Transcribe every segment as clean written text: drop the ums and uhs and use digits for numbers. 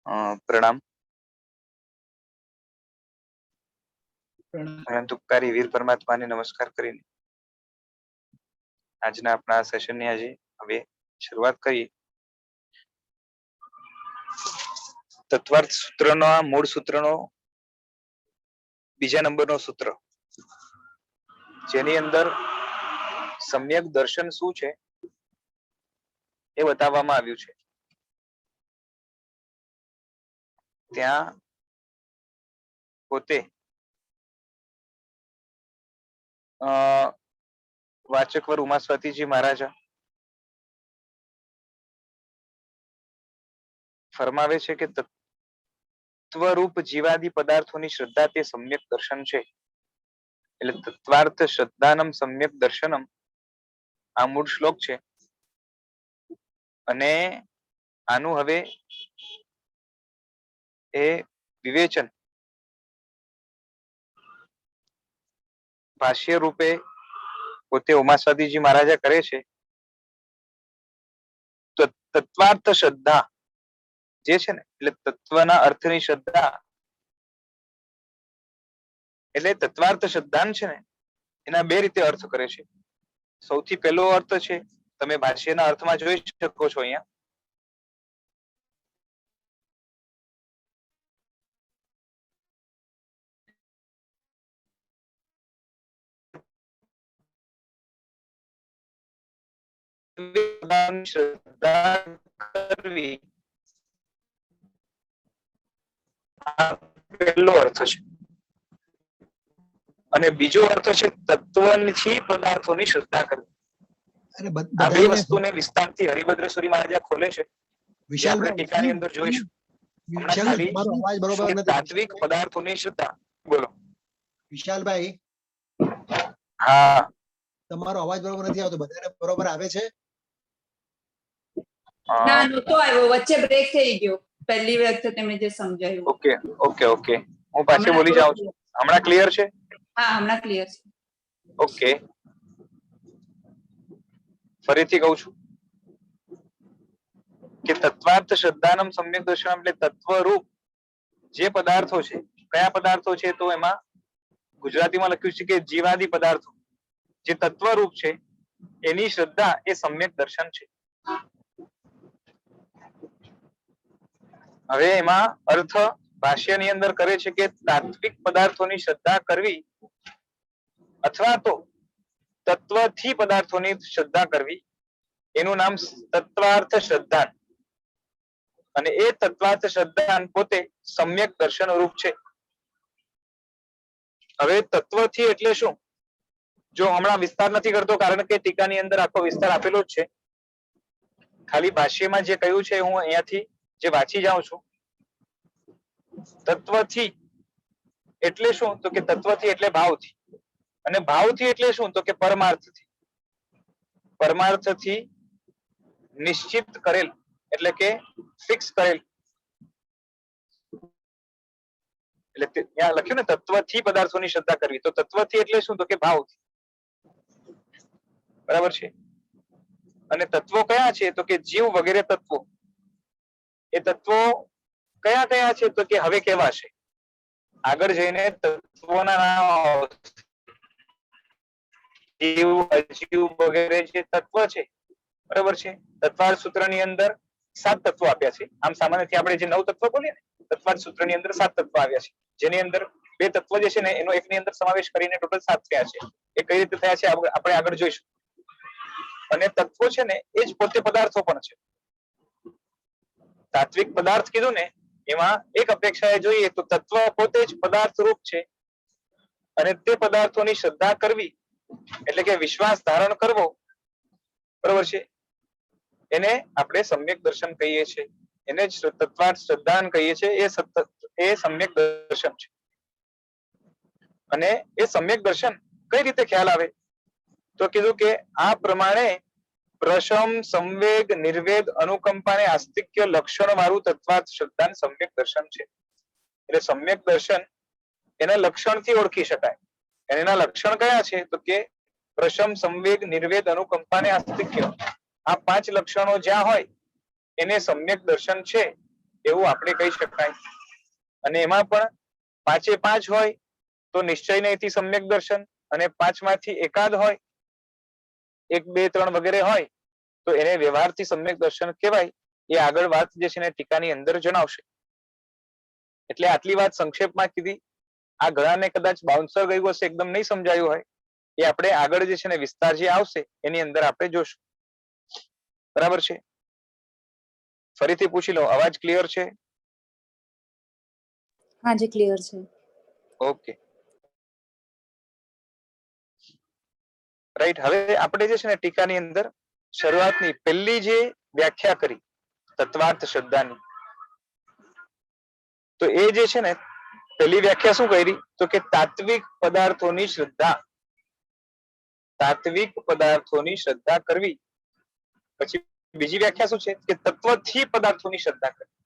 પ્રણામ. અનંતકારી વીર પરમાત્માને નમસ્કાર કરીને આજના આપણા સેશનની આજે હવે શરૂઆત કરીએ. તત્વાર્થ સૂત્રનો આ મૂળ સૂત્રનો બીજા નંબરનો સૂત્ર, જેની અંદર સમ્યક દર્શન શું છે એ બતાવવામાં આવ્યું છે. ત્યાં પોતે વાચકવર ઉમાસ્વાતીજી મહારાજા ફરમાવે છે કે તત્વરૂપ જીવાદી પદાર્થોની શ્રદ્ધા તે સમ્યક દર્શન છે. એટલે તત્વાર્થ શ્રદ્ધાનમ સમ્યક દર્શનમ આ મૂળ શ્લોક છે. અને આનું હવે એ વિવેચન ભાષ્ય રૂપે પોતે ઉમાસ્વાતીજી મહારાજા કરે છે. તો તત્વાર્થ શ્રદ્ધા જે છે ને, એટલે તત્વના અર્થની શ્રદ્ધા, એટલે તત્વાર્થ શ્રદ્ધાન છે ને એના બે રીતે અર્થ કરે છે. સૌથી પહેલો અર્થ છે, તમે ભાષ્યના અર્થમાં જોઈ શકો છો અહીંયા, શ્રદ્ધા કરવી, આ પહેલો અર્થ છે. અને બીજો અર્થ છે તત્વથી પદાર્થોની શ્રદ્ધા કરવી. આ બે વસ્તુને વિસ્તારથી હરિભદ્રેશ્વરી મહારાજ ખોલે છે. આપણે ટીકાની અંદર જોઈશું. તાત્વિક પદાર્થોની શ્રદ્ધા. બોલો વિશાલભાઈ. હા, તમારો અવાજ બરોબર નથી આવતો. બધાને બરોબર આવે છે? ના, નહોતો આવ્યો, વચ્ચે બ્રેક થઈ ગયો પહેલી વખતે તમે જે સમજાવ્યું. ઓકે ઓકે ઓકે, હું પાછી બોલી જાઉં છું. હમણાં ક્લિયર છે? હા, હમણાં ક્લિયર છે. ઓકે, ફરીથી કહું છું કે તત્વાર્થ શ્રદ્ધાનમ સમ્યક દર્શન એટલે તત્વરૂપ જે પદાર્થો છે. કયા પદાર્થો છે? તો એમાં ગુજરાતીમાં લખ્યું છે કે જીવાદી પદાર્થો જે તત્વરૂપ છે એની શ્રદ્ધા એ સમ્યક દર્શન છે. હવે એમાં અર્થ ભાષ્યની અંદર કરે છે કે તાત્વિક પદાર્થોની શ્રદ્ધા કરવી અથવા તો તત્વથી પદાર્થોની શ્રદ્ધા કરવી, એનું નામ તત્વાર્થ શ્રદ્ધા. અને એ તત્વાર્થ શ્રદ્ધા પોતે સમ્યક દર્શન રૂપ છે. હવે તત્વથી એટલે શું? જો હમણાં વિસ્તાર નથી કરતો, કારણ કે ટીકાની અંદર આખો વિસ્તાર આપેલો જ છે. ખાલી ભાષ્યમાં જે કહ્યું છે હું અહીંયાથી જે વાંચી જાઉં છું. તત્વથી એટલે શું? તો કે તત્વથી એટલે ભાવથી. અને ભાવથી એટલે શું? તો કે પરમાર્થથી. પરમાર્થથી નિશ્ચિત કરેલ, એટલે કે ફિક્સ કરેલ. એટલે ત્યાં લખ્યું ને તત્વથી પદાર્થોની શ્રદ્ધા કરવી. તો તત્વથી એટલે શું? તો કે ભાવથી. બરાબર છે? અને તત્વો કયા છે? તો કે જીવ વગેરે તત્વો. એ તત્વો કયા કયા છે? તો કે હવે કેવા છે? આગળ જઈને તત્વોના નામ જીવ, અજીવ વગેરે જે તત્વ છે, બરાબર છે? તત્વાર્થ સૂત્રની અંદર 7 તત્વો આપ્યા છે. આમ સામાન્યથી આપણે જે 9 તત્વ બોલીએ ને, તત્વાર્થ સૂત્રની અંદર 7 તત્વ આવ્યા છે. જેની અંદર 2 તત્વ જે છે ને એનો એકની અંદર સમાવેશ કરીને ટોટલ 7 થયા છે. એ કઈ રીતે થયા છે આપણે આગળ જોઈશું. અને તત્વો છે ને એ જ પોતે પદાર્થો પણ છે. તાત્વિક પદાર્થ કીધું ને, એમાં એક અપેક્ષાએ જોઈએ તો તત્વ પોતે જ પદાર્થ રૂપ છે. અને તે પદાર્થોની શ્રદ્ધા કરવી એટલે કે વિશ્વાસ ધારણ કરવો, બરોબર છે? એને આપણે સમ્યક દર્શન કહીએ છીએ. એને જ તત્વાર્થ શ્રદ્ધાન કહીએ છીએ. એ સમ્યક દર્શન છે. અને એ સમ્યક દર્શન કઈ રીતે ખ્યાલ આવે? તો કીધું કે આ પ્રમાણે પ્રશમ, સંવેગ, નિર્વેદ, અનુકંપા અને આસ્તિક્ય લક્ષણ વાળું તત્વાર્થ શ્રદ્ધાન સમ્યક દર્શન છે. એટલે સમ્યક દર્શન એના લક્ષણથી ઓળખી શકાય. એના લક્ષણ કયા છે? તો કે પ્રશમ, સંવેગ, નિર્વેદ, અનુકંપા અને આસ્તિક્ય. આ 5 લક્ષણો જ્યાં હોય એને સમ્યક દર્શન છે. એવું આપણે કહી શકાય. અને એમાં પણ 5 એ 5 હોય તો નિશ્ચય નહીંથી સમ્યક દર્શન, અને 5 માંથી એકાદ હોય, 1 2 3 વગેરે હોય તો એને વ્યવહારથી સમ્યક દર્શન કહેવાય. એ આગળ વાત જે છે ને ટીકાની અંદર જણાવશે. એટલે આટલી વાત સંક્ષેપમાં કીધી. આ ઘણાને કદાચ બાઉન્સર ગયું હશે, એકદમ નહીં સમજાયું હોય, એ આપણે આગળ જે છે ને વિસ્તાર જે આવશે એની અંદર આપણે જોશું. બરાબર છે? ફરીથી પૂછી લો, અવાજ ક્લિયર છે? हाँ जी क्लियर છે. Okay, right. હવે આપણે જે છે ને ટીકાની અંદર શરૂઆતની પહેલી જે વ્યાખ્યા કરી તત્વાર્થ શબ્દની, તો એ જે છે ને પહેલી વ્યાખ્યા શું કરી? તો કે તાત્વિક પદાર્થોની શ્રદ્ધા. તાત્વિક પદાર્થોની શ્રદ્ધા કરવી. પછી બીજી વ્યાખ્યા શું છે? કે તત્વથી પદાર્થોની શ્રદ્ધા કરવી.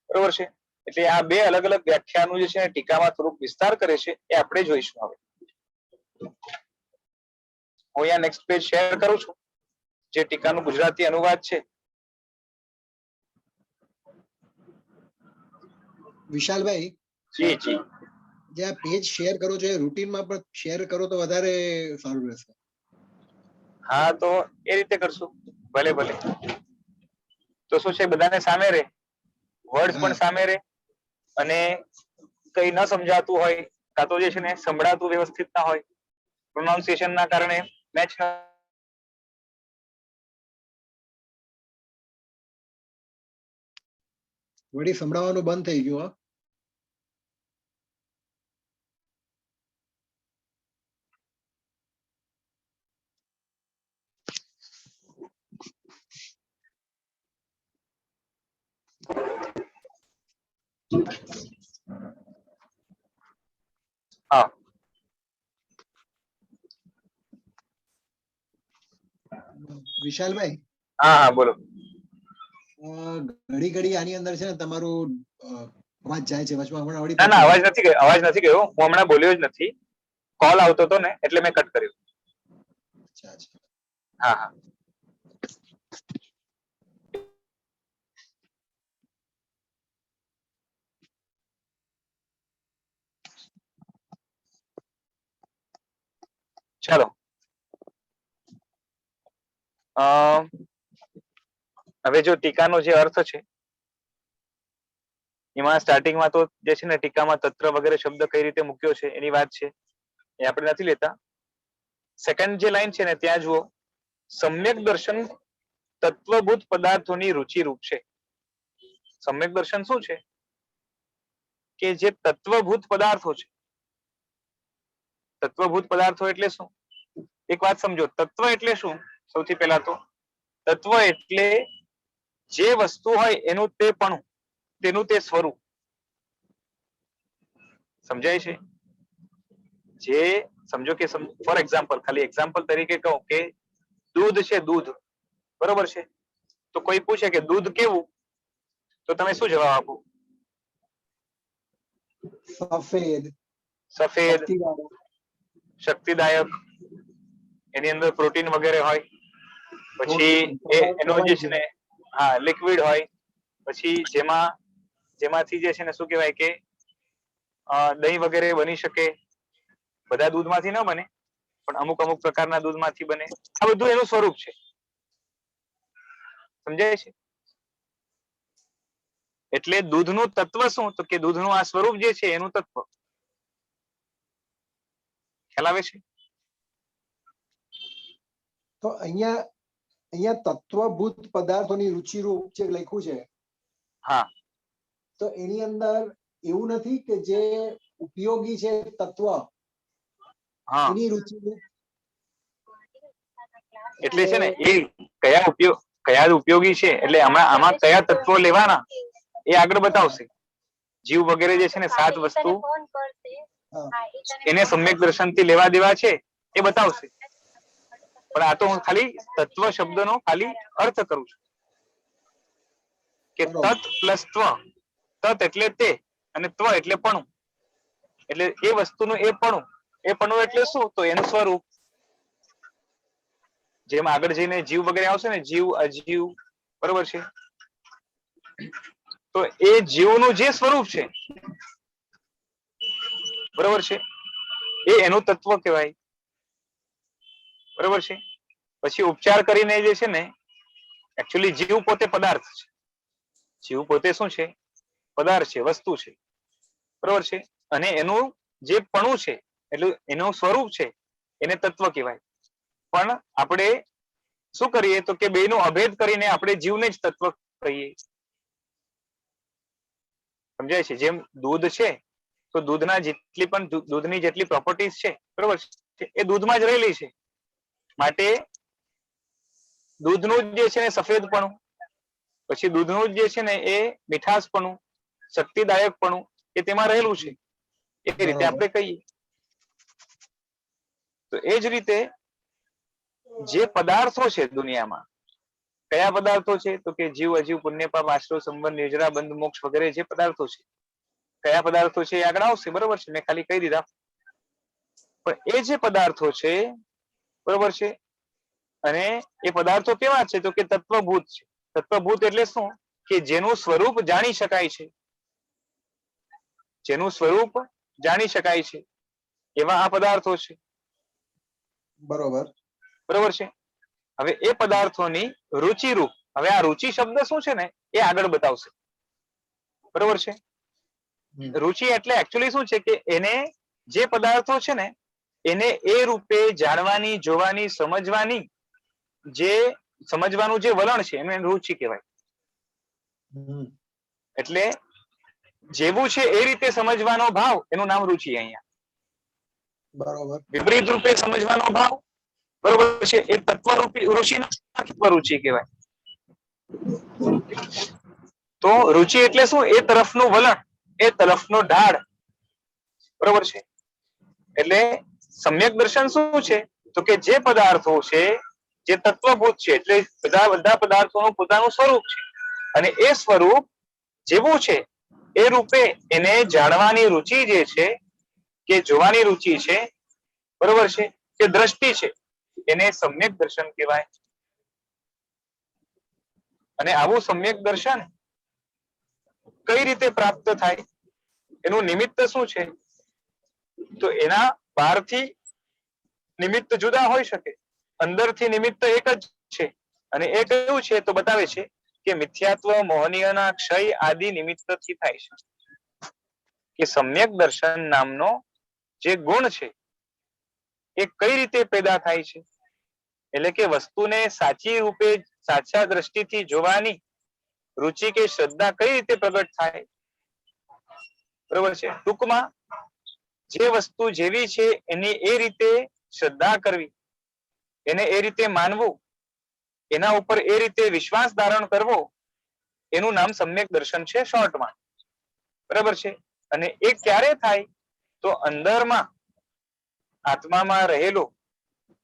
બરોબર છે? એટલે આ બે અલગ અલગ વ્યાખ્યાનું જે છે ટીકામાં થોડુંક વિસ્તાર કરે છે, એ આપણે જોઈશું. હવે હું અહીંયા નેક્સ્ટ પેજ શેર કરું છું, જે ટીકાનું ગુજરાતી અનુવાદ છે. વિશાલભાઈ, જી જી. જે આ પેજ શેર કરો છો એ રૂટીનમાં પણ શેર કરો તો વધારે સારું રહેશે. હા, તો એ રીતે કરશું. ભલે ભલે. તો શું છે, બધાને સામે રહે, વર્ડ્સ પણ સામે રહે, અને કઈ ન સમજાતું હોય, કાં તો જે છે ને સંભળાતું વ્યવસ્થિત ના હોય, પ્રોનાઉન્સિએશન ના કારણે મેચ વળી સંભળાવવાનું બંધ થઈ ગયું. હા. વિશાલભાઈ, હા હા બોલો. ઘડી ઘડી આની અંદર છે ને તમારું અવાજ જાય છે વચમાં. હમણાં વળી ના ના, અવાજ નથી ગયો, અવાજ નથી ગયો. હું હમણાં બોલ્યો જ નથી. કોલ આવતો હતો ને એટલે મેં કટ કર્યું. અચ્છા અચ્છા. હા હા. ચાલો, હવે જો ટીકાનો જે અર્થ છે એમાં સ્ટાર્ટિંગમાં તો જે છે ને ટીકામાં તત્ર વગેરે શબ્દ કઈ રીતે મૂક્યો છે એની વાત છે, એ આપણે નથી લેતા. સેકન્ડ જે લાઈન છે ને ત્યાં જુઓ, સમ્યક દર્શન તત્વભૂત પદાર્થોની રુચિ રૂપ છે. સમ્યક દર્શન શું છે? કે જે તત્વભૂત પદાર્થો છે. તત્વભૂત પદાર્થો એટલે શું? એક વાત સમજો, તત્વ એટલે શું? સૌથી પહેલા તો તત્વ એટલે જે વસ્તુ હોય એનું તે પણ, તેનું તે સ્વરૂપ. સમજાય છે? જે સમજો કે ફોર એક્ઝામ્પલ, ખાલી એક્ઝામ્પલ તરીકે કહું કે દૂધ છે, દૂધ. બરોબર છે? તો કોઈ પૂછે કે દૂધ કેવું, તો તમે શું જવાબ આપો? સફેદ. સફેદ, શક્તિદાયક, એની અંદર પ્રોટીન વગેરે હોય. પછી એનો જે છે ને, હા, લિક્વિડ હોય. પછી જેમાંથી જે છે ને શું કહેવાય કે દહીં વગેરે બની શકે. બધા દૂધમાંથી ન બને, પણ અમુક અમુક પ્રકારના દૂધમાંથી બને. આ બધું એનું સ્વરૂપ છે. સમજાય છે? એટલે દૂધનું તત્વ શું? તો કે દૂધનું આ સ્વરૂપ જે છે એનું તત્વ. ખ્યાલ આવે છે? તો અહીંયા તત્વભૂત પદાર્થોની રુચિરૂપ જે લખ્યું છે, હા, તો એની અંદર એવું નથી કે જે ઉપયોગી છે તત્વ, હા, એની રુચિરૂપ. એટલે છે ને એ કયા ઉપયોગી છે, એટલે આમાં કયા તત્વો લેવાના એ આગળ બતાવશે. જીવ વગેરે જે છે ને 7 વસ્તુ એને સમ્યક દર્શનથી લેવા દેવા છે એ બતાવશે. પણ આ તો હું ખાલી તત્વ શબ્દનો ખાલી અર્થ કરું છું કે તત પ્લસ ત્વ. તત એટલે તે, અને ત્વ એટલે પણું. એટલે એ વસ્તુનું એ પણું એટલે શું? તો એનું સ્વરૂપ. જેમ આગળ જઈને જીવ વગેરે આવશે ને, જીવ, અજીવ, બરોબર છે? તો એ જીવનું જે સ્વરૂપ છે, બરોબર છે, એ એનું તત્વ કહેવાય. બરોબર છે. પછી ઉપચાર કરીને જે છે ને, એકચ્યુઅલી જીવ પોતે પદાર્થ છે. જીવ પોતે શું છે? પદાર્થ છે, વસ્તુ છે. બરોબર છે. અને એનું જે પણું છે, એટલે એનું સ્વરૂપ છે, એને તત્વ કહેવાય. પણ આપણે શું કરીએ તો કે બેનું અભેદ કરીને આપણે જીવને જ તત્વ કહીએ. સમજાય છે? જેમ દૂધ છે, તો દૂધના જેટલી પણ દૂધની જેટલી પ્રોપર્ટીઝ છે, બરોબર છે, એ દૂધમાં જ રહેલી છે. માટે દૂધનું જે છે ને સફેદપણું, પછી દૂધનું જે છે ને એ મીઠાશપણું, શક્તિદાયકપણું એ તેમાં રહેલું છે. એ રીતે આપણે કહીએ. તો એ જ રીતે જે પદાર્થો છે દુનિયામાં, કયા પદાર્થો છે? તો કે જીવ, અજીવ, પુણ્ય, પાપ, આશ્રવ, સંબંધ, નિજરા, બંધ, મોક્ષ વગેરે જે પદાર્થો છે. કયા પદાર્થો છે એ આગળ આવશે, બરોબર છે, મેં ખાલી કહી દીધા. પણ એ જે પદાર્થો છે, બરોબર છે, અને એ પદાર્થો કેવા છે? તો કે તત્વભૂત છે. તત્વભૂત એટલે શું? કે જેનું સ્વરૂપ જાણી શકાય છે. જેનું સ્વરૂપ જાણી શકાય છે એવા આ પદાર્થો છે. બરોબર. બરોબર છે. હવે એ પદાર્થોની રુચિરૂપ, હવે આ રુચિ શબ્દ શું છે ને એ આગળ બતાવશે. બરોબર છે. રુચિ એટલે એકચ્યુઅલી શું છે કે એને જે પદાર્થો છે ને એને એ રૂપે જાણવાની, જોવાની, સમજવાનું જે વલણ છે એને રુચિ કહેવાય. એટલે જેવું છે એ રીતે સમજવાનો ભાવ, એનું નામ રુચિ. અહીંયા બરોબર. વિપરીત રૂપે સમજવાનો ભાવ, બરોબર છે, એ તત્વરૂપી રુચિ કહેવાય. તો રુચિ એટલે શું? એ તરફનું વલણ, એ તરફનો ઢાળ. બરોબર છે. એટલે સમ્યક દર્શન શું છે? તો કે જે પદાર્થો છે જે તત્વભૂત છે, એટલે બધા પદાર્થોનું પોતાનું સ્વરૂપ છે, અને એ સ્વરૂપ જેવું છે એ રૂપે એને જાણવાની રુચિ જે છે, કે જોવાની રુચિ છે, બરોબર છે, કે દ્રષ્ટિ છે, એને સમ્યક દર્શન કહેવાય. અને આવું સમ્યક દર્શન કઈ રીતે પ્રાપ્ત થાય? એનું નિમિત્ત શું છે? તો એના બહારથી નિમિત્ત જુદા હોઈ શકે, અંદરથી નિમિત્ત એક જ છે. અને એ કયું છે? તો બતાવે છે કે મિથ્યાત્વ, મોહનીયના ક્ષય આદિ નિમિત્તથી થાય છે. કે સમ્યક દર્શન નામનો જે ગુણ છે એ કઈ રીતે પેદા થાય છે? એટલે કે વસ્તુને સાચી રૂપે, સાચા દ્રષ્ટિથી જોવાની રુચિ કે શ્રદ્ધા કઈ રીતે પ્રગટ થાય? બરોબર છે. ટૂંકમાં જે વસ્તુ જેવી છે એની એ રીતે શ્રદ્ધા કરવી, એને એ રીતે માનવું, એના ઉપર એ રીતે વિશ્વાસ ધારણ કરવો, એનું નામ સમ્યક દર્શન છે શોર્ટમાં. બરાબર છે. અને એ ક્યારે થાય? તો અંદરમાં આત્મામાં રહેલો,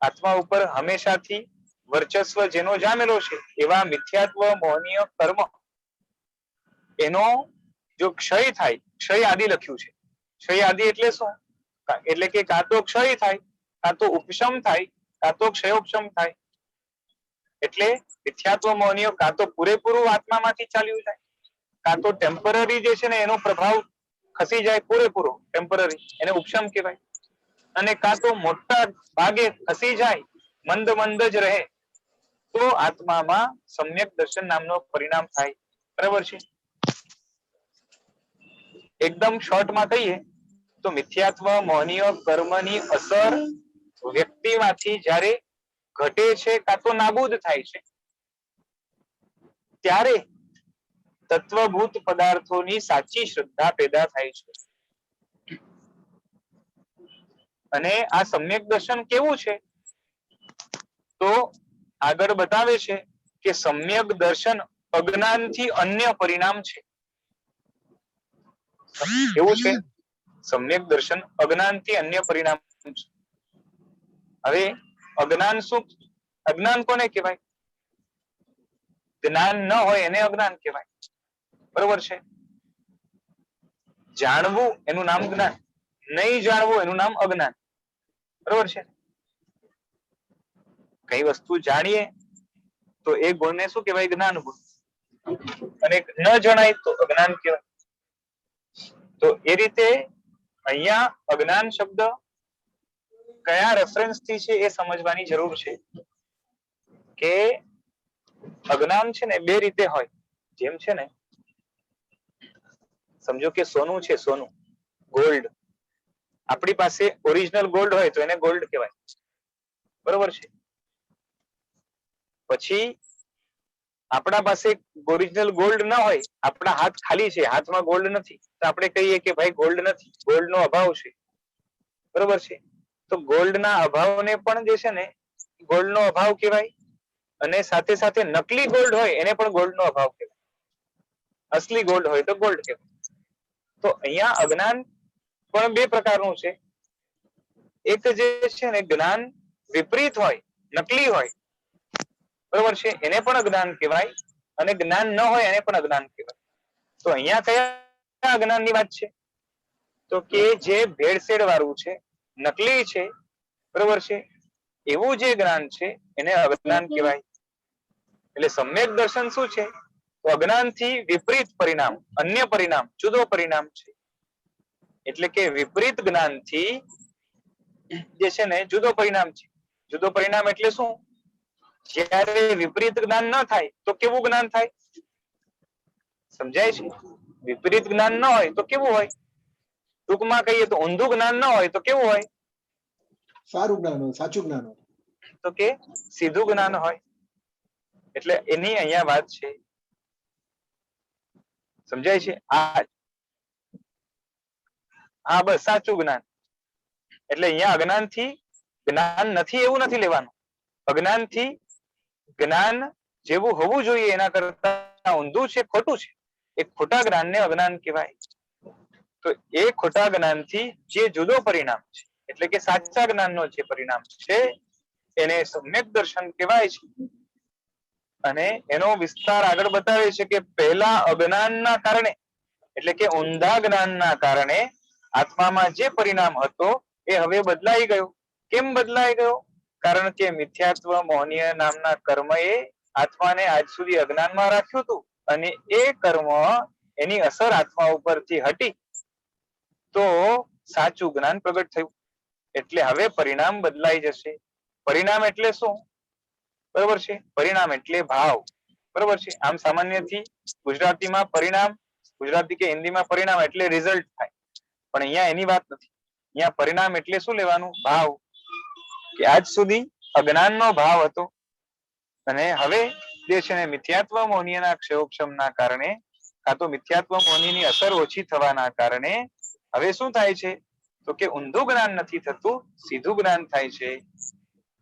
આત્મા ઉપર હંમેશાથી વર્ચસ્વ જેનો જામેલો છે એવા મિથ્યાત્વ, મોહનીય કર્મ, એનો જો ક્ષય થાય, ક્ષય આદિ લખ્યું છે. ક્ષય આદિ એટલે શું? એટલે કે કાં તો ક્ષય થાય, કાં તો ઉપશમ થાય, કાં તો ક્ષયોપશમ થાય. એટલે મિથ્યાત્વ, મોહનીય કાં તો પૂરેપૂરું આત્મામાંથી ચાલ્યું જાય, કાં તો ટેમ્પરરી જે છે ને એનો પ્રભાવ ખસી જાય પૂરેપૂરો, ટેમ્પરરી, એને ઉપશમ કહેવાય. અને કાં તો મોટા ભાગે ખસી જાય, મંદ મંદ જ રહે, તો આત્મામાં સમ્યક દર્શન નામનો પરિણામ થાય. બરાબર છે. એકદમ શોર્ટમાં કહીએ તો મિથ્યાત્વ, મોહનીય કર્મની અસર વ્યક્તિમાંથી જ્યારે ઘટે છે કાં તો નાબૂદ થાય છે, ત્યારે તત્વભૂત પદાર્થોની સાચી શ્રદ્ધા પેદા થાય છે. અને આ સમ્યક દર્શન કેવું છે? તો આગળ બતાવે છે કે સમ્યક દર્શન અજ્ઞાનથી અન્ય પરિણામ છે. કેવું છે? સમ્યક દર્શન અજ્ઞાનથી અન્ય પરિણામ છે. હવે અજ્ઞાન શું? અજ્ઞાન કોને કહેવાય? જ્ઞાન ન હોય એને અજ્ઞાન કહેવાય. બરોબર છે. જાણવું એનું નામ જ્ઞાન, નહીં જાણવું એનું નામ અજ્ઞાન. બરોબર છે. કઈ વસ્તુ જાણીએ તો એ ગુણને શું કહેવાય? જ્ઞાન ગુણ. અને ન જણાય તો અજ્ઞાન કહેવાય. તો એ રીતે અહીંયા અજ્ઞાન શબ્દ કયા રેફરન્સ થી છે એ સમજવાની જરૂર છે કે અજ્ઞાન છે ને બે રીતે હોય. જેમ છે ને સમજો કે સોનું છે, સોનું ગોલ્ડ. આપણી પાસે ઓરિજિનલ ગોલ્ડ હોય તો એને ગોલ્ડ કહેવાય, બરોબર છે. પછી આપણા પાસે ઓરિજિનલ ગોલ્ડ ના હોય, આપણા હાથ ખાલી છે, હાથમાં ગોલ્ડ નથી, તો આપણે કહીએ કે ભાઈ ગોલ્ડ નથી, ગોલ્ડ નો અભાવ છે, બરોબર છે. તો ગોલ્ડ ના અભાવને પણ જે છે ને ગોલ્ડ નો અભાવ કહેવાય, અને સાથે સાથે નકલી ગોલ્ડ હોય એને પણ ગોલ્ડ નો અભાવ કહેવાય. અસલી ગોલ્ડ હોય તો ગોલ્ડ કહેવાય. તો અહીંયા અજ્ઞાન પણ બે પ્રકારનું છે. એક જે છે ને જ્ઞાન વિપરીત હોય, નકલી હોય, બરોબર છે, એને પણ અજ્ઞાન કહેવાય, અને જ્ઞાન ન હોય એને પણ અજ્ઞાન કહેવાય. તો અહીંયા કયા અજ્ઞાનની વાત છે? તો કે જે ભેળસેળ વાળું છે, નકલી છે, બરોબર છે, એવું જે જ્ઞાન છે એને અજ્ઞાન કહેવાય. એટલે સમ્યક દર્શન શું છે? તો અજ્ઞાનથી વિપરીત પરિણામ, અન્ય પરિણામ, જુદો પરિણામ છે. એટલે કે વિપરીત જ્ઞાનથી જે છે ને જુદો પરિણામ છે. જુદો પરિણામ એટલે શું? જ્યારે વિપરીત જ્ઞાન ન થાય તો કેવું જ્ઞાન થાય? સમજાય છે? વિપરીત જ્ઞાન ન હોય તો કેવું હોય? ટૂંકમાં કહીએ તો ઊંધું જ્ઞાન ન હોય તો કેવું હોય? સારું જ્ઞાન હોય, સાચું જ્ઞાન હોય. તો કે સીધું જ્ઞાન હોય. એટલે એની અહીંયા વાત છે. સમજાય છે? આ બસ સાચું જ્ઞાન. એટલે અહીંયા અજ્ઞાનથી જ્ઞાન નથી એવું નથી લેવાનું. અજ્ઞાનથી જ્ઞાન જેવું હોવું જોઈએ એના કરતા ઊંધું છે, ખોટું છે, એ ખોટા જ્ઞાનને અજ્ઞાન કહેવાય. તો એ ખોટા જ્ઞાનથી જે જુદો પરિણામ છે, એટલે કે સાચા જ્ઞાનનો જે પરિણામ છે એને સમ્યક દર્શન કહેવાય છે. અને એનો વિસ્તાર આગળ બતાવે છે કે પહેલા અજ્ઞાનના કારણે, એટલે કે ઊંધા જ્ઞાનના કારણે આત્મામાં જે પરિણામ હતો એ હવે બદલાઈ ગયો. કેમ બદલાઈ ગયો? કારણ કે મિથ્યાત્વ મોહનીય નામના કર્મએ આત્માને આજ સુધી અજ્ઞાનમાં રાખ્યું હતું, અને એ કર્મ એની અસર આત્મા ઉપરથી હટી તો સાચું જ્ઞાન પ્રગટ થયું. એટલે હવે પરિણામ બદલાઈ જશે. પરિણામ એટલે શું? બરોબર છે, પરિણામ એટલે ભાવ, બરોબર છે. આમ સામાન્યથી ગુજરાતીમાં પરિણામ, ગુજરાતી કે હિન્દીમાં પરિણામ એટલે રિઝલ્ટ થાય, પણ અહીંયા એની વાત નથી. અહીંયા પરિણામ એટલે શું લેવાનું? ભાવ. કે આજ સુધી અજ્ઞાનનો ભાવ હતો, અને હવે જે છે ને મિથ્યાત્વ મોહનીયના ક્ષયોક્ષમના કારણે, કાં તો મિથ્યાત્વ મોહનીની અસર ઓછી થવાના કારણે હવે શું થાય છે? તો કે ઊંધું જ્ઞાન નથી થતું, સીધું જ્ઞાન થાય છે.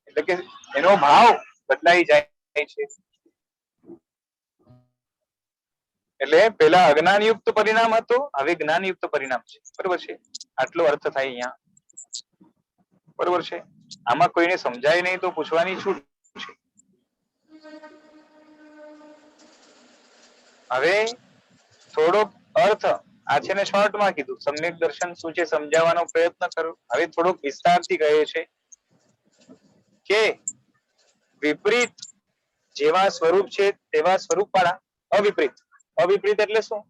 એટલે કે એનો ભાવ બદલાઈ જાય છે. એટલે પેલા અજ્ઞાનયુક્ત પરિણામ હતો, હવે જ્ઞાનયુક્ત પરિણામ છે, બરોબર છે. આટલો અર્થ થાય અહીંયા, બરોબર છે. આમાં કોઈને સમજાય નહીં તો પૂછવાની છૂટ છે. હવે થોડોક અર્થ આ છે ને શોર્ટમાં કીધું, સમ્યક દર્શન શું છે સમજાવવાનો પ્રયત્ન કરો. હવે થોડોક વિસ્તારથી કહે છે કે વિપરીત જેવા સ્વરૂપ છે તેવા સ્વરૂપ વાળા અવિપરીત. અવિપરીત એટલે શું?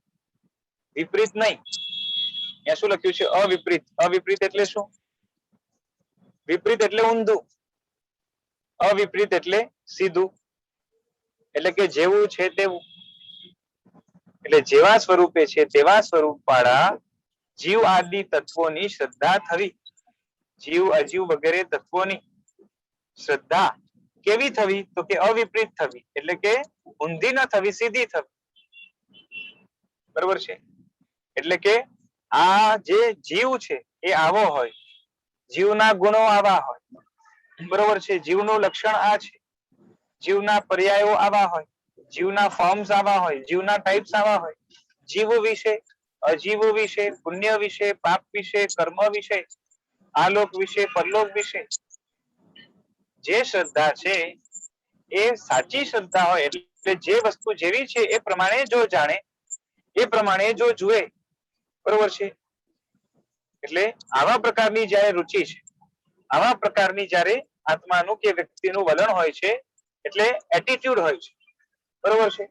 વિપરીત નહીં. અહીંયા શું લખ્યું છે? અવિપરીત. અવિપરીત એટલે શું? વિપરીત એટલે ઊંધું, અવિપરીત એટલે સીધું. એટલે કે જેવું છે તેવું. એટલે જેવા સ્વરૂપે છે તેવા સ્વરૂપ વાળા જીવ આદિ તત્વોની શ્રદ્ધા થવી. જીવ અજીવ વગેરે તત્વોની શ્રદ્ધા કેવી થવી? તો કે અવિપરીત થવી. એટલે કે ઊંધી ન થવી, સીધી થવી, બરોબર છે. એટલે કે આ જે જીવ છે એ આવો હોય, જીવના ગુણો આવા હોય, બરોબર છે. જીવનું લક્ષણ આ છે, જીવના પર્યાયો આવા હોય, જીવના ફોર્મ્સ આવા હોય, જીવના ટાઈપ્સ આવા હોય. જીવ વિશે, અજીવ વિશે, પુણ્ય વિશે, પાપ વિશે, કર્મ વિશે, આલોક વિશે, પરલોક વિશે જે શ્રદ્ધા છે એ સાચી શ્રદ્ધા હોય. એટલે જે વસ્તુ જેવી છે એ પ્રમાણે જો જાણે, એ પ્રમાણે જો જુએ, બરોબર છે. એટલે આવા પ્રકારની જયારે રુચિ છે, આવા પ્રકારની જયારે આત્માનું કે વ્યક્તિનું વલણ હોય છે, એટલે એટીટ્યુડ હોય છે, બરોબર છે.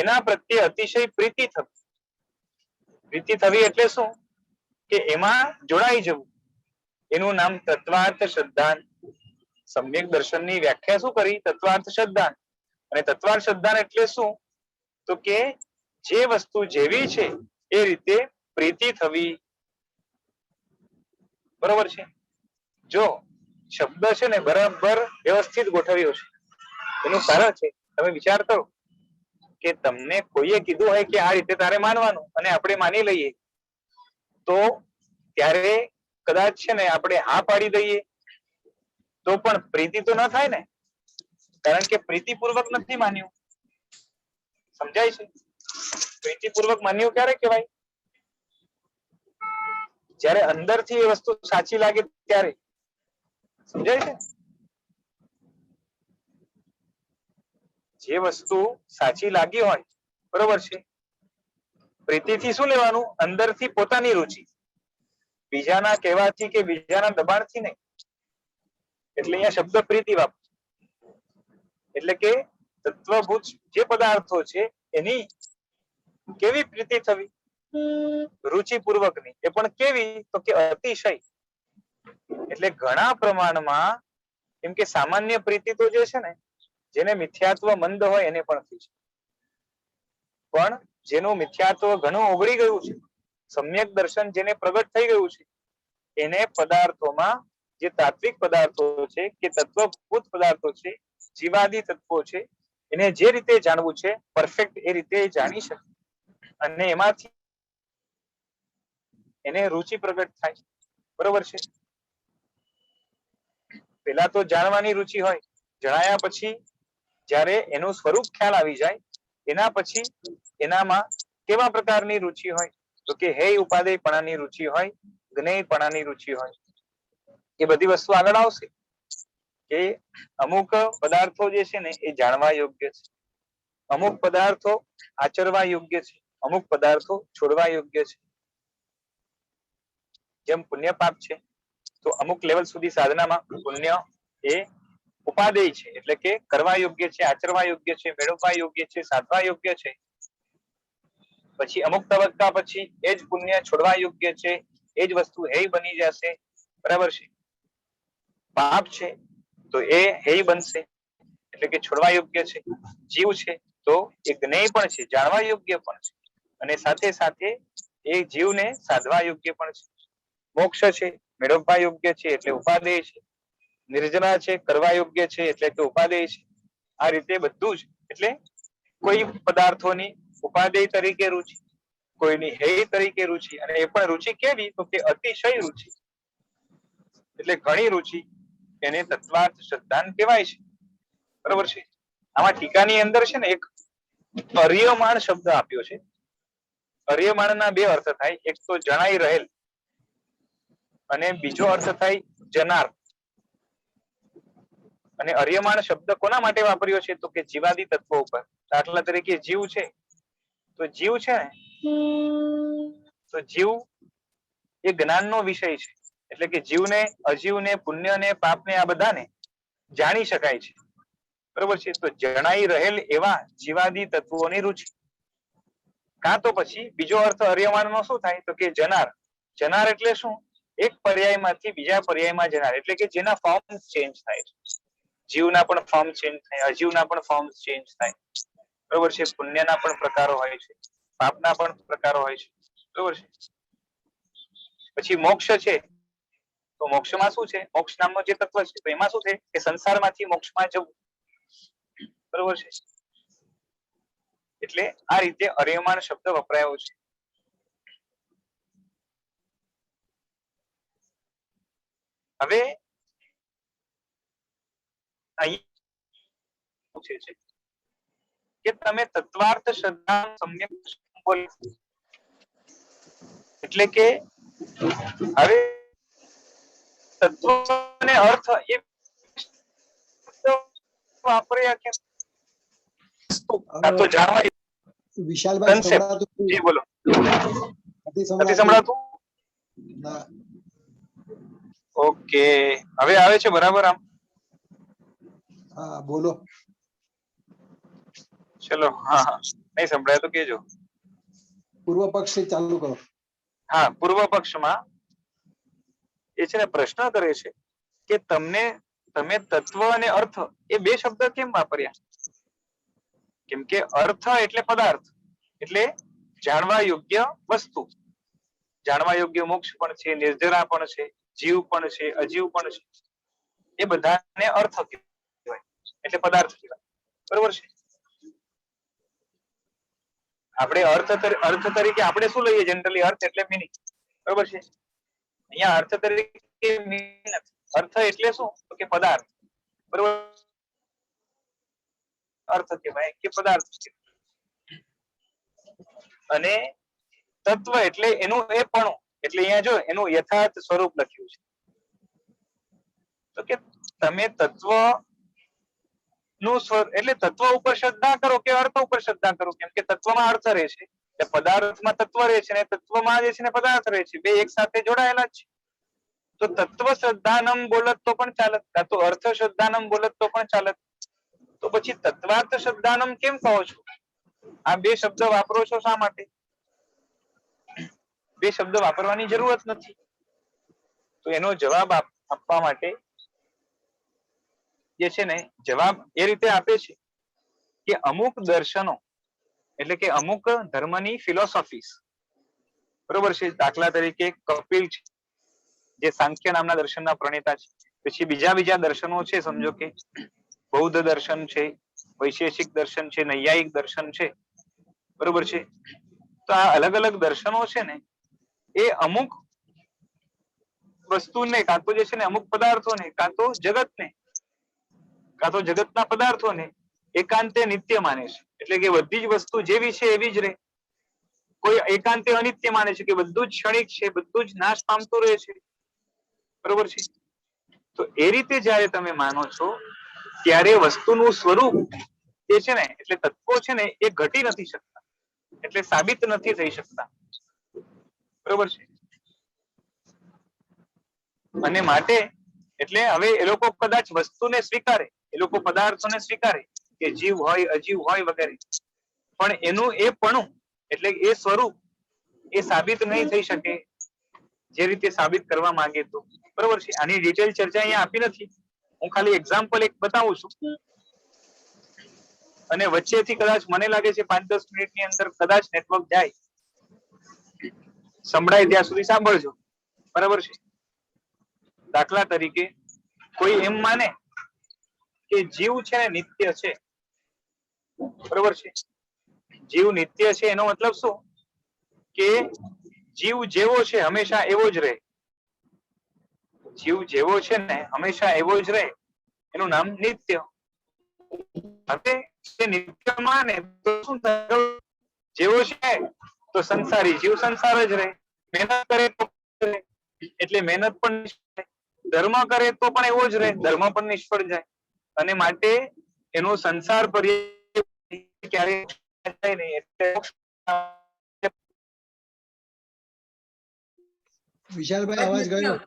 એના પ્રત્યે અતિશય પ્રીતિ થવી. પ્રીતિ થવી એટલે શું? કે એમાં જોડાઈ જવું. એનું નામ તત્વાર્થ શ્રદ્ધાન. સમ્યક દર્શનની વ્યાખ્યા શું કરી? તત્વાર્થ શ્રદ્ધાન. અને તત્વાર્થ શ્રદ્ધાન એટલે શું? તો કે જે વસ્તુ જેવી છે એ રીતે પ્રીતિ થવી. બરોબર છે? જો શબ્દ છે ને બરાબર વ્યવસ્થિત ગોઠવ્યો છે. એનું કારણ છે, તમે વિચાર કરો કે તમને કોઈએ કીધું હોય કે આ રીતે તારે માનવાનું, અને આપણે માની લઈએ, તો ત્યારે કદાચ છે ને આપણે હા પાડી દઈએ તો પણ પ્રીતિ તો ન થાય ને, કારણ કે પ્રીતિપૂર્વક નથી માન્યું. સમજાય છે? પ્રીતિપૂર્વક માન્યું ક્યારે કહેવાય? જ્યારે અંદરથી એ વસ્તુ સાચી લાગે ત્યારે. સમજાય છે? જે વસ્તુ સાચી લાગી હોય, બરોબર છે, પ્રીતિથી શું લેવાનું? અંદરથી પોતાની રુચિ, બીજાના કહેવાથી કે બીજાના દબાણથી નહીં. એટલે અહીંયા શબ્દ પ્રીતિ વાપરો. એટલે કે તત્વભૂત જે પદાર્થો છે એની કેવી પ્રીતિ થવી? રુચિપૂર્વકની. એ પણ કેવી? તો કે અતિશય. એટલે ઘણા પ્રમાણમાં, કેમ કે સામાન્ય પ્રીતિ તો જે છે ને, જેને મિથ્યાત્વ મંદ હોય એને પણ થઈ છે. પણ જેનું મિથ્યાત્વ ઘણું ઓગળી ગયું છે, સમ્યક દર્શન જેને પ્રગટ થઈ ગયું છે, એને પદાર્થોમાં જે તાત્વિક પદાર્થો છે કે તત્વભૂત પદાર્થો છે, જીવાદી તત્વો છે, એને જે રીતે જાણવું છે પરફેક્ટ એ રીતે જાણી શકે, અને એમાંથી એને રુચિ પ્રગટ થાય. બરોબર છે? પેલા તો જાણવાની રુચિ હોય, જણાયા પછી જ્યારે એનું સ્વરૂપ ખ્યાલ આવી જાય, એના પછી એનામાં કેવા પ્રકારની રુચિ હોય? તો કે હે ઉપાદેયપણાની રુચિ હોય, જ્ઞેયપણાની રુચિ હોય. એ બધી વસ્તુ આગળ આવશે કે અમુક પદાર્થો જે છે ને એ જાણવા યોગ્ય છે, અમુક પદાર્થો આચરવા યોગ્ય છે, અમુક પદાર્થો છોડવા યોગ્ય છે. જેમ પુણ્ય પાપ છે, તો અમુક લેવલ સુધી સાધનામાં પુણ્ય એ ઉપાદેય છે, એટલે કે કરવા યોગ્ય છે, આચરવા યોગ્ય છે, મેળવવા યોગ્ય છે, સાધવા યોગ્ય છે. પછી અમુક તબક્કા પછી એ જ પુણ્ય છોડવા યોગ્ય છે, એ જ વસ્તુ હેય બની જશે. બરાબર છે? પાપ છે તો એ હેય બનશે, એટલે કે છોડવા યોગ્ય છે. જીવ છે તો એ જ્ઞેય પણ છે, જાણવા યોગ્ય પણ છે, અને સાથે સાથે એ જીવને સાધવા યોગ્ય પણ છે. મોક્ષ છે મેળવવા યોગ્ય છે એટલે ઉપાદેય છે, નિર્જરા છે કરવા યોગ્ય છે એટલે કે ઉપાદેય છે. આ રીતે બધું જ, એટલે કોઈ પદાર્થોની ઉપાદેય તરીકે રુચિ, કોઈની હેય તરીકે રુચિ, અને એ પણ રુચિ કેવી? તો કે અતિશય રુચિ, એટલે ઘણી રુચિ. એને તત્વાર્થ શ્રદ્ધાન કહેવાય છે. બરોબર છે? આમાં ટીકાની અંદર છે ને એક અર્યમાણ શબ્દ આપ્યો છે. અર્યમાણના બે અર્થ થાય, એક તો જણાઈ રહેલ, અને બીજો અર્થ થાય જનાર. અને અર્યમાણ શબ્દ કોના માટે વાપર્યો છે? તો કે જીવાદી તત્વો ઉપર. દાખલા તરીકે જીવ છે, તો જીવ છે ને, તો જીવ એ જ્ઞાનનો વિષય છે, એટલે કે જીવને, અજીવને, પુણ્યને, પાપને, આ બધાને જાણી શકાય છે. બરોબર છે? તો જણાઈ રહેલ એવા જીવાદી તત્વોની રુચિ. કાં તો પછી બીજો અર્થ અર્યમાણનો શું થાય? તો કે જનાર. જનાર એટલે શું? એક પર્યાયમાંથી બીજા પર્યાયમાં જનાર, એટલે કે જેના ફોર્મ ચેન્જ થાય છે. જીવના પણ ફોર્મ ચેન્જ થાય, અજીવના પણ ફોર્મ ચેન્જ થાય. બરોબર છે? પુણ્યના પણ પ્રકારો હોય છે, પાપના પણ પ્રકારો હોય છે. બરોબર છે? પછી મોક્ષ છે, તો મોક્ષમાં શું છે? મોક્ષ નામનો જે તત્વ છે, તો એમાં શું છે કે સંસારમાંથી મોક્ષમાં જવું. બરોબર છે? એટલે આ રીતે અર્યમાણ શબ્દ વપરાયો છે. હવે અહીં પૂછે છે કે તમે તત્વાર્થ શ્રદ્ધા સમ્યક બોલો, એટલે કે હવે તત્વ અને અર્થ એ વાપર્યા કે તો જાણવા. વિશાલભાઈ સંભળાતું જી બોલો. નથી નથી સંભળાતું? ના. ઓકે, હવે આવે છે બરાબર? આમ હા બોલો. ચલો. હા હા, નહીં સંભળાય તો કેજો. પૂર્વ પક્ષ ચાલુ કરો. હા, પૂર્વ પક્ષમાં એ છે ને પ્રશ્ન કરે છે કે તમે તત્વ અને અર્થ એ બે શબ્દ કેમ વાપર્યા? કેમ કે અર્થ એટલે પદાર્થ, એટલે જાણવા યોગ્ય વસ્તુ. જાણવા યોગ્ય મોક્ષ પણ છે, નિર્જરા પણ છે, જીવ પણ છે, અજીવ પણ છે. એ બધાને અર્થ કહેવાય, એટલે પદાર્થ કહેવાય. બરોબર છે? આપણે અર્થ તરીકે આપણે શું લઈએ જનરલી? અર્થ એટલે મિનિંગ. બરોબર છે? અહીંયા અર્થ તરીકે અર્થ એટલે શું? તો કે પદાર્થ. બરોબર? અર્થ કહેવાય કે પદાર્થ કહેવાય. અને તત્વ એટલે એનું એ પણ, એટલે અહીંયા જો એનું યથાર્થ સ્વરૂપ લખ્યું છે. તો કે તમે તત્વ નું એટલે તત્વ ઉપર શ્રદ્ધા કરો કે અર્થ ઉપર શ્રદ્ધા કરો? કેમ કે તત્વમાં અર્થ રહે છે, પદાર્થમાં તત્વ રહે છે, અને તત્વમાં જે છે ને પદાર્થ રહે છે. બે એક સાથે જોડાયેલા છે. તો તત્વ શ્રદ્ધાનમ બોલત તો પણ ચાલત, કાં તો અર્થ શ્રદ્ધાનમ બોલત તો પણ ચાલત. તો પછી તત્વાર્થ શ્રદ્ધાનમ કેમ કહો છો? આ બે શબ્દ વાપરો છો શા માટે? બે શબ્દ વાપરવાની જરૂરત નથી. તો એનો જવાબ આપવા માટે જે છે ને જવાબ એ રીતે આપે છે કે અમુક દર્શનો, એટલે કે અમુક ધર્મની ફિલોસોફીસ, બરોબર છે? દાખલા તરીકે કપિલ છે, જે સાંખ્ય નામના દર્શનના પ્રણેતા છે. પછી બીજા દર્શનો છે, સમજો કે બૌદ્ધ દર્શન છે, વૈશેષિક દર્શન છે, નૈયાયિક દર્શન છે. બરોબર છે? તો આ અલગ અલગ દર્શનો છે ને એ અમુક વસ્તુને, કાં તો જે છે ને અમુક પદાર્થોને, કાં તો જગતને, કાં તો જગતના પદાર્થોને એકાંતે નિત્ય માને છે. એટલે કે બધી જ વસ્તુ જેવી છે એવી જ રહે. કોઈ એકાંતે અનિત્ય માને છે કે બધું જ ક્ષણિક છે, બધું જ નાશ પામતું રહે છે. બરોબર છે? તો એ રીતે જયારે તમે માનો છો ત્યારે વસ્તુનું સ્વરૂપ એ છે ને, એટલે તત્વો છે ને એ ઘટી નથી શકતા, એટલે સાબિત નથી થઈ શકતા. બરોબર છે? અને માટે એટલે હવે એ લોકો કદાચ વસ્તુને સ્વીકારે, એ લોકો પદાર્થોને સ્વીકારે કે જીવ હોય, અજીવ હોય વગેરે, પણ એનું એ પણું, એટલે એ સ્વરૂપ એ સાબિત નહીં થઈ શકે જે રીતે સાબિત કરવા માંગે તો. બરોબર છે? આની ડિટેલ ચર્ચા અહીંયા આપી નથી, હું ખાલી એક્ઝામ્પલ એક બતાવું છું. અને વચ્ચેથી કદાચ મને લાગે છે 5-10 મિનિટની અંદર કદાચ નેટવર્ક જાય. સંભળાય ત્યાં સુધી સાંભળજો. બરાબર છે? દાખલા તરીકે કોઈ એમ માને કે જીવ છે ને નિત્ય છે. બરોબર છે? જીવ નિત્ય છે એનો મતલબ શું? કે જીવ જેવો છે હંમેશા એવો જ રહે. જીવ જેવો છે ને હંમેશા એવો જ રહે, એનું નામ નિત્ય. હવે તે નિત્ય માને તો શું થાય? જેવો છે તો સંસારી જીવ સંસાર જ રહે. મહેનત કરે તો એટલે મહેનત પણ ધર્મ કરે તો પણ એવો જ રહે, ધર્મ પણ નિષ્ફળ જાય. અને માટે એનો સંસાર ક્યારેય નહીં. એટલે વિશાલભાઈ અવાજ ગયો.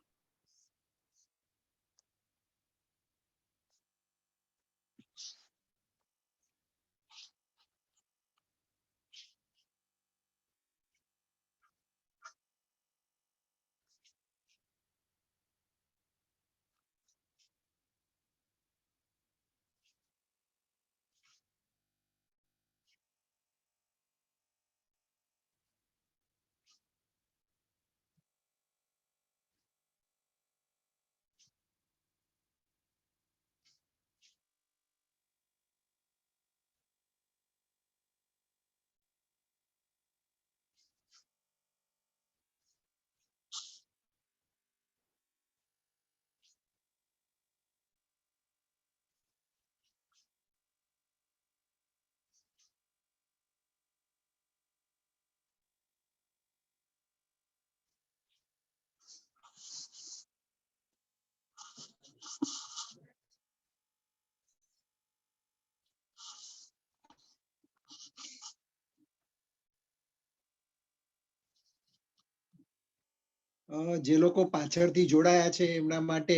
જે લોકો પાછળથી જોડાયા છે એમના માટે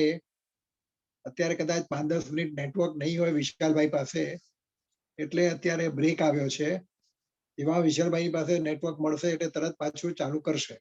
અત્યારે કદાચ 5-10 મિનિટ નેટવર્ક નહીં હોય વિશાલભાઈ પાસે, એટલે અત્યારે બ્રેક આવ્યો છે. એવા વિશાલભાઈ પાસે નેટવર્ક મળશે એટલે તરત પાછું ચાલુ કરશે.